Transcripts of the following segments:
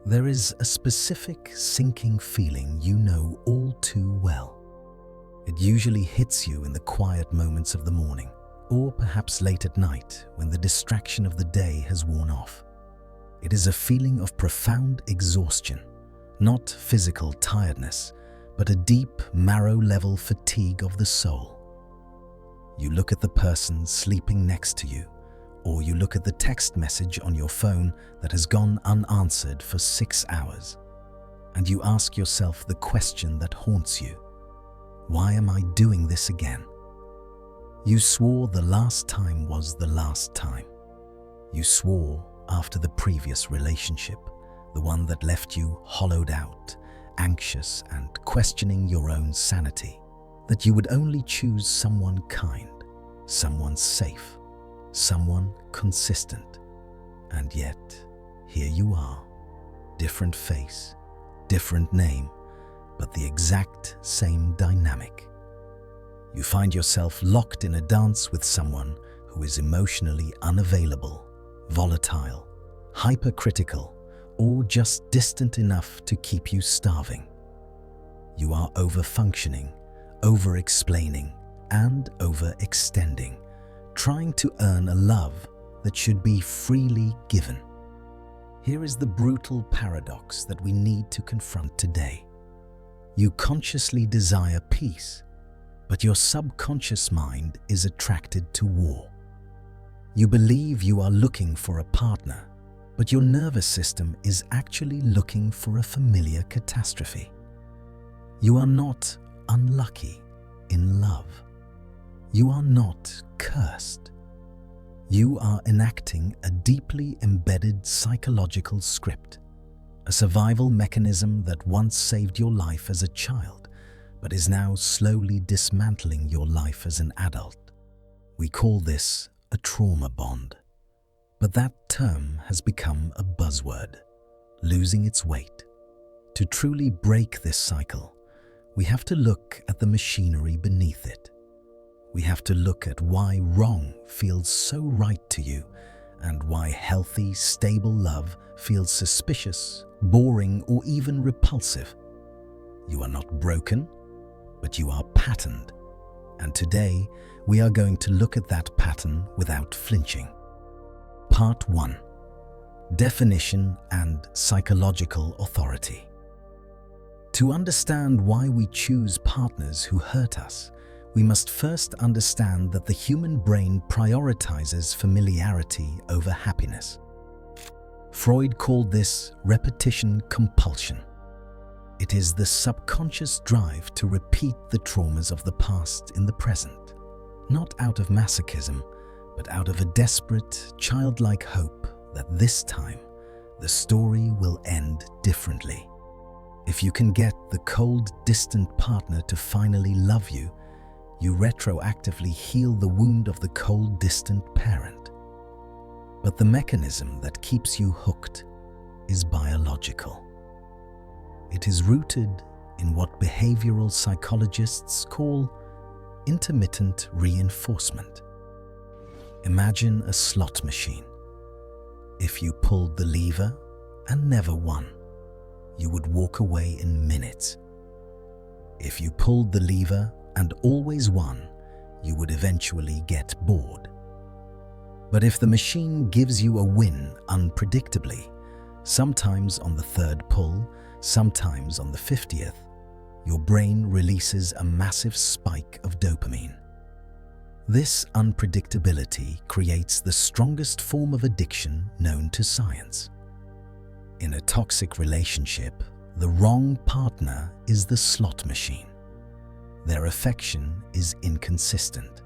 There is a specific sinking feeling you know all too well. It usually hits you in the quiet moments of the morning, or perhaps late at night when the distraction of the day has worn off. It is a feeling of profound exhaustion, not physical tiredness, but a deep, marrow-level fatigue of the soul. You look at the person sleeping next to you, or you look at the text message on your phone that has gone unanswered for 6 hours, and you ask yourself the question that haunts you: why am I doing this again? You swore the last time was the last time. You swore after the previous relationship, the one that left you hollowed out, anxious and questioning your own sanity, that you would only choose someone kind, someone safe, someone consistent. And yet, here you are, different face, different name, but the exact same dynamic. You find yourself locked in a dance with someone who is emotionally unavailable, volatile, hypercritical, or just distant enough to keep you starving. You are over-functioning, over-explaining, and over-extending, trying to earn a love that should be freely given. Here is the brutal paradox that we need to confront today. You consciously desire peace, but your subconscious mind is attracted to war. You believe you are looking for a partner, but your nervous system is actually looking for a familiar catastrophe. You are not unlucky in love. You are not cursed. You are enacting a deeply embedded psychological script, a survival mechanism that once saved your life as a child, but is now slowly dismantling your life as an adult. We call this a trauma bond. But that term has become a buzzword, losing its weight. To truly break this cycle, we have to look at the machinery beneath it. We have to look at why wrong feels so right to you, and why healthy, stable love feels suspicious, boring, or even repulsive. You are not broken, but you are patterned. And today, we are going to look at that pattern without flinching. Part 1. Definition and psychological authority. To understand why we choose partners who hurt us, we must first understand that the human brain prioritizes familiarity over happiness. Freud called this repetition compulsion. It is the subconscious drive to repeat the traumas of the past in the present, not out of masochism, but out of a desperate, childlike hope that this time the story will end differently. If you can get the cold, distant partner to finally love you, you retroactively heal the wound of the cold, distant parent. But the mechanism that keeps you hooked is biological. It is rooted in what behavioral psychologists call intermittent reinforcement. Imagine a slot machine. If you pulled the lever and never won, you would walk away in minutes. If you pulled the lever and always won, you would eventually get bored. But if the machine gives you a win unpredictably, sometimes on the third pull, sometimes on the 50th, your brain releases a massive spike of dopamine. This unpredictability creates the strongest form of addiction known to science. In a toxic relationship, the wrong partner is the slot machine. Their affection is inconsistent.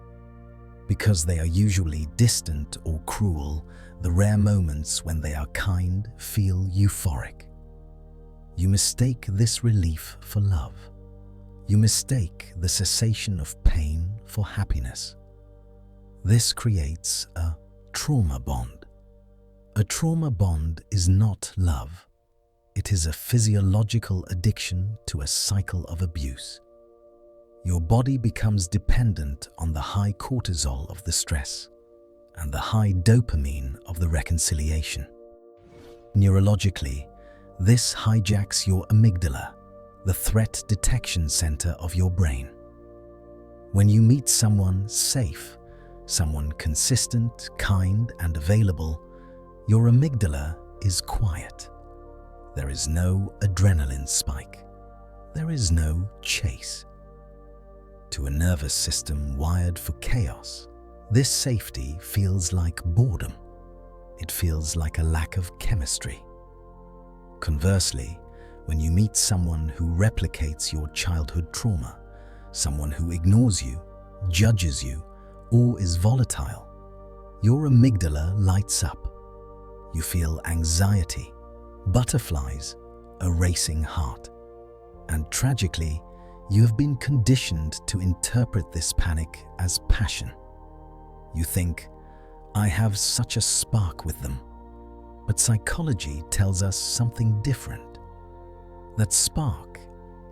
Because they are usually distant or cruel, the rare moments when they are kind feel euphoric. You mistake this relief for love. You mistake the cessation of pain for happiness. This creates a trauma bond. A trauma bond is not love. It is a physiological addiction to a cycle of abuse. Your body becomes dependent on the high cortisol of the stress and the high dopamine of the reconciliation. Neurologically, This hijacks your amygdala, the threat detection center of your brain. When you meet someone safe, someone consistent, kind, and available, your amygdala is quiet. There is no adrenaline spike. There is no chase. To a nervous system wired for chaos, this safety feels like boredom. It feels like a lack of chemistry. Conversely, when you meet someone who replicates your childhood trauma, someone who ignores you, judges you, or is volatile, your amygdala lights up. You feel anxiety, butterflies, a racing heart. And tragically, you have been conditioned to interpret this panic as passion. You think, I have such a spark with them. But psychology tells us something different. That spark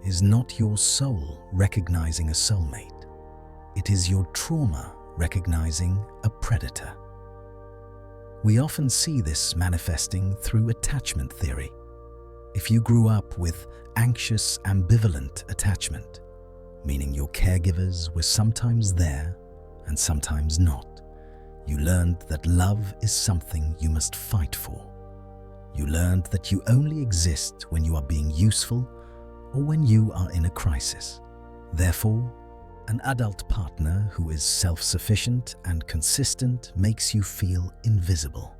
is not your soul recognizing a soulmate. It is your trauma recognizing a predator. We often see this manifesting through attachment theory. If you grew up with anxious ambivalent attachment, meaning your caregivers were sometimes there and sometimes not, you learned that love is something you must fight for. You learned that you only exist when you are being useful or when you are in a crisis. Therefore, an adult partner who is self-sufficient and consistent makes you feel invisible.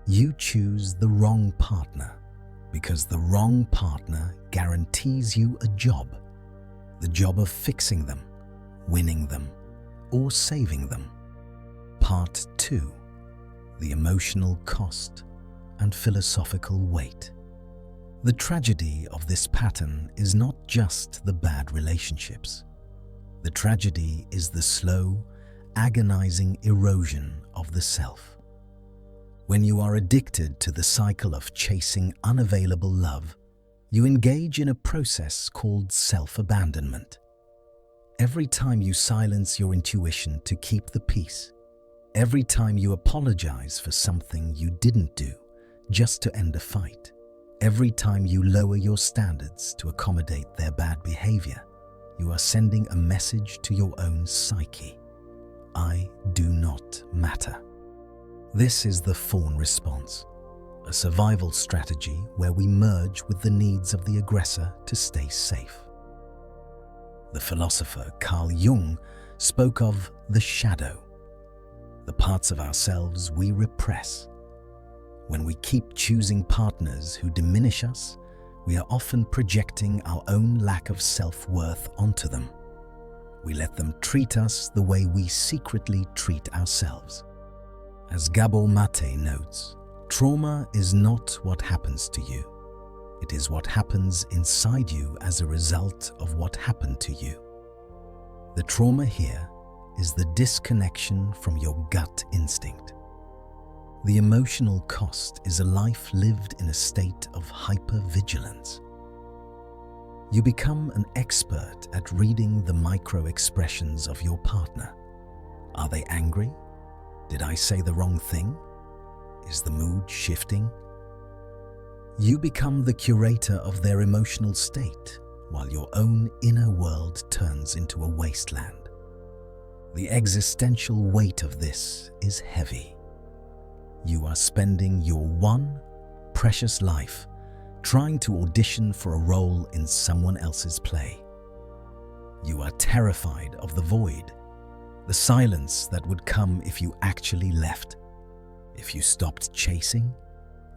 You choose the wrong partner because the wrong partner guarantees you a job, the job of fixing them, winning them, or saving them. Part 2. The emotional cost and philosophical weight. The tragedy of this pattern is not just the bad relationships. The tragedy is the slow, agonizing erosion of the self. When you are addicted to the cycle of chasing unavailable love, you engage in a process called self-abandonment. Every time you silence your intuition to keep the peace, every time you apologize for something you didn't do just to end a fight, every time you lower your standards to accommodate their bad behavior, you are sending a message to your own psyche. I do not matter. This is the fawn response, a survival strategy where we merge with the needs of the aggressor to stay safe. The philosopher Carl Jung spoke of the shadow, the parts of ourselves we repress. When we keep choosing partners who diminish us, we are often projecting our own lack of self-worth onto them. We let them treat us the way we secretly treat ourselves. As Gabor Mate notes, trauma is not what happens to you. It is what happens inside you as a result of what happened to you. The trauma here is the disconnection from your gut instinct. The emotional cost is a life lived in a state of hypervigilance. You become an expert at reading the micro-expressions of your partner. Are they angry? Did I say the wrong thing? Is the mood shifting? You become the curator of their emotional state, while your own inner world turns into a wasteland. The existential weight of this is heavy. You are spending your one precious life trying to audition for a role in someone else's play. You are terrified of the void, the silence that would come if you actually left, if you stopped chasing,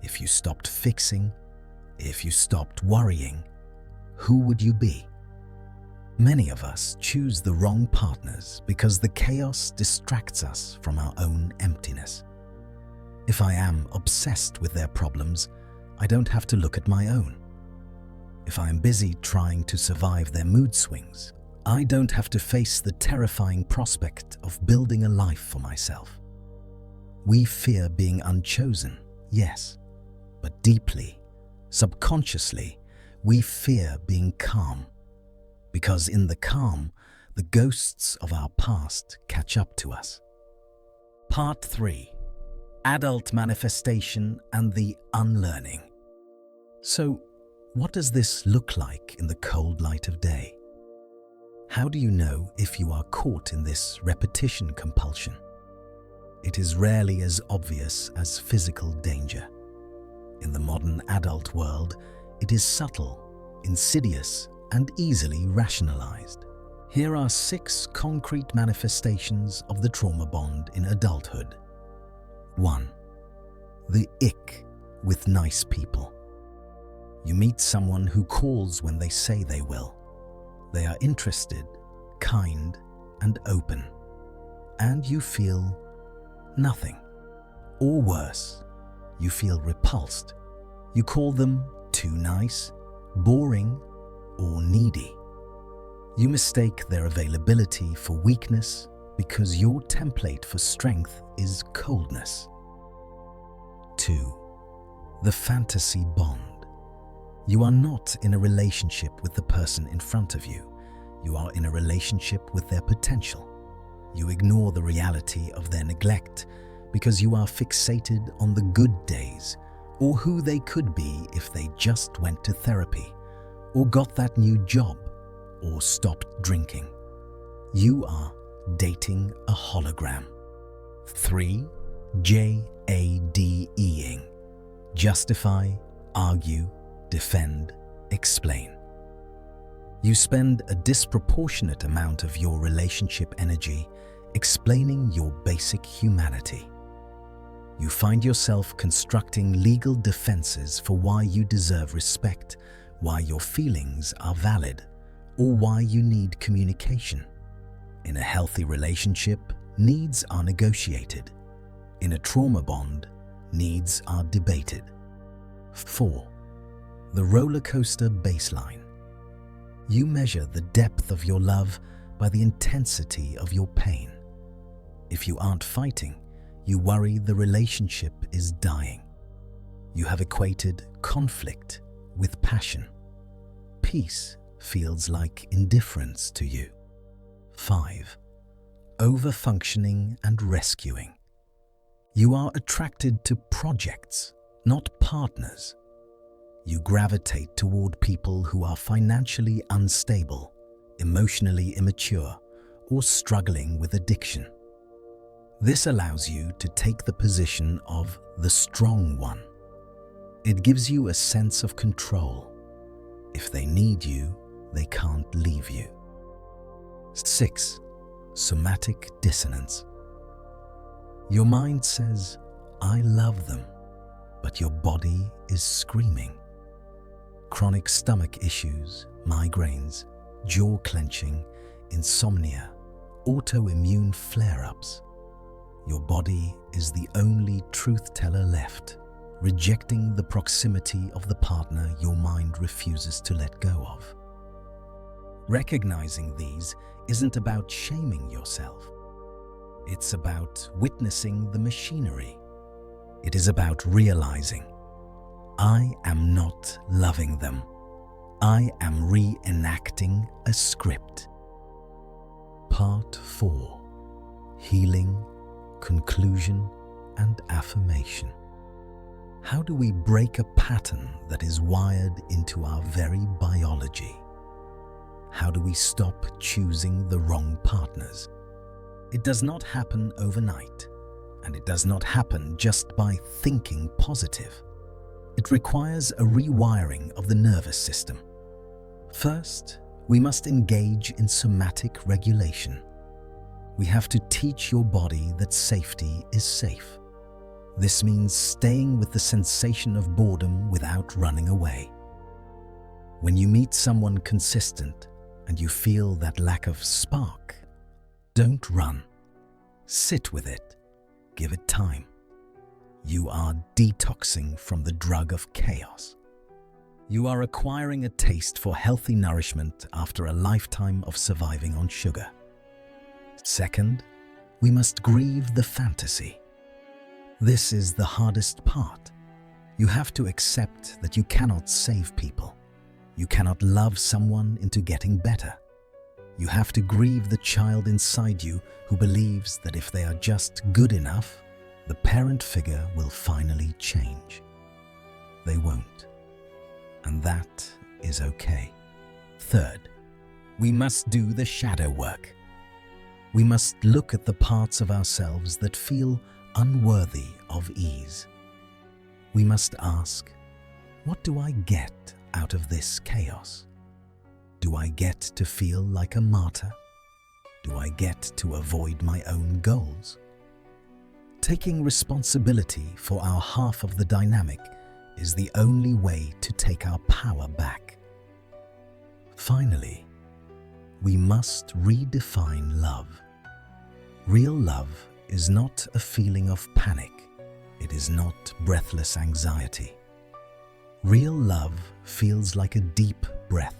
if you stopped fixing, if you stopped worrying. Who would you be? Many of us choose the wrong partners because the chaos distracts us from our own emptiness. If I am obsessed with their problems, I don't have to look at my own. If I am busy trying to survive their mood swings, I don't have to face the terrifying prospect of building a life for myself. We fear being unchosen, yes, but deeply, subconsciously, we fear being calm. Because in the calm, the ghosts of our past catch up to us. Part 3. Adult Manifestation and the Unlearning. So, what does this look like in the cold light of day? How do you know if you are caught in this repetition compulsion? It is rarely as obvious as physical danger. In the modern adult world, it is subtle, insidious, and easily rationalized. Here are 6 concrete manifestations of the trauma bond in adulthood. 1. The ick with nice people. You meet someone who calls when they say they will. They are interested, kind, and open. And you feel nothing. Or worse, you feel repulsed. You call them too nice, boring, or needy. You mistake their availability for weakness because your template for strength is coldness. 2. The fantasy bond. You are not in a relationship with the person in front of you. You are in a relationship with their potential. You ignore the reality of their neglect because you are fixated on the good days or who they could be if they just went to therapy or got that new job or stopped drinking. You are dating a hologram. 3. JADEing. Justify, argue, defend, explain. You spend a disproportionate amount of your relationship energy explaining your basic humanity. You find yourself constructing legal defenses for why you deserve respect, why your feelings are valid, or why you need communication. In a healthy relationship, needs are negotiated. In a trauma bond, needs are debated. 4. The roller coaster baseline. You measure the depth of your love by the intensity of your pain. If you aren't fighting, you worry the relationship is dying. You have equated conflict with passion. Peace feels like indifference to you. 5. Overfunctioning and rescuing. You are attracted to projects, not partners. You gravitate toward people who are financially unstable, emotionally immature, or struggling with addiction. This allows you to take the position of the strong one. It gives you a sense of control. If they need you, they can't leave you. 6. Somatic dissonance. Your mind says, "I love them," but your body is screaming. Chronic stomach issues, migraines, jaw clenching, insomnia, autoimmune flare-ups. Your body is the only truth teller left, rejecting the proximity of the partner your mind refuses to let go of. Recognizing these isn't about shaming yourself. It's about witnessing the machinery. It is about realizing, I am not loving them. I am reenacting a script. Part 4. Healing, conclusion, and affirmation. How do we break a pattern that is wired into our very biology? How do we stop choosing the wrong partners? It does not happen overnight, and it does not happen just by thinking positive. It requires a rewiring of the nervous system. First, we must engage in somatic regulation. We have to teach your body that safety is safe. This means staying with the sensation of boredom without running away. When you meet someone consistent and you feel that lack of spark, don't run. Sit with it. Give it time. You are detoxing from the drug of chaos. You are acquiring a taste for healthy nourishment after a lifetime of surviving on sugar. Second, we must grieve the fantasy. This is the hardest part. You have to accept that you cannot save people. You cannot love someone into getting better. You have to grieve the child inside you who believes that if they are just good enough, the parent figure will finally change. They won't. and that is okay. Third, we must do the shadow work. We must look at the parts of ourselves that feel unworthy of ease. We must ask, what do I get out of this chaos? Do I get to feel like a martyr? Do I get to avoid my own goals? Taking responsibility for our half of the dynamic is the only way to take our power back. Finally, we must redefine love. Real love is not a feeling of panic. It is not breathless anxiety. Real love feels like a deep breath.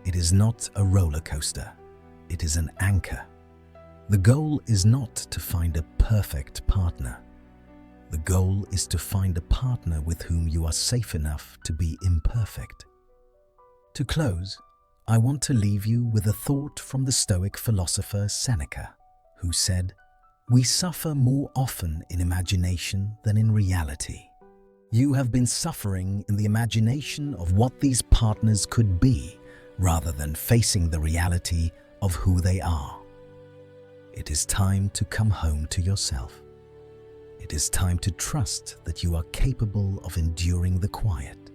It is not a roller coaster. It is an anchor. The goal is not to find a perfect partner. The goal is to find a partner with whom you are safe enough to be imperfect. To close, I want to leave you with a thought from the Stoic philosopher Seneca, who said, "We suffer more often in imagination than in reality." You have been suffering in the imagination of what these partners could be, rather than facing the reality of who they are. It is time to come home to yourself. It is time to trust that you are capable of enduring the quiet.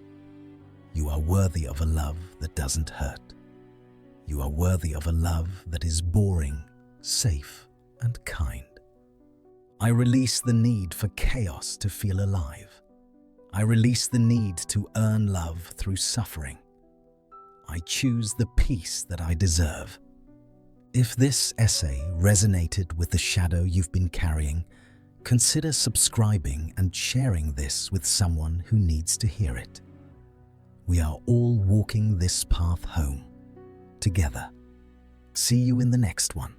You are worthy of a love that doesn't hurt. You are worthy of a love that is boring, safe, and kind. I release the need for chaos to feel alive. I release the need to earn love through suffering. I choose the peace that I deserve. If this essay resonated with the shadow you've been carrying, consider subscribing and sharing this with someone who needs to hear it. We are all walking this path home together. See you in the next one.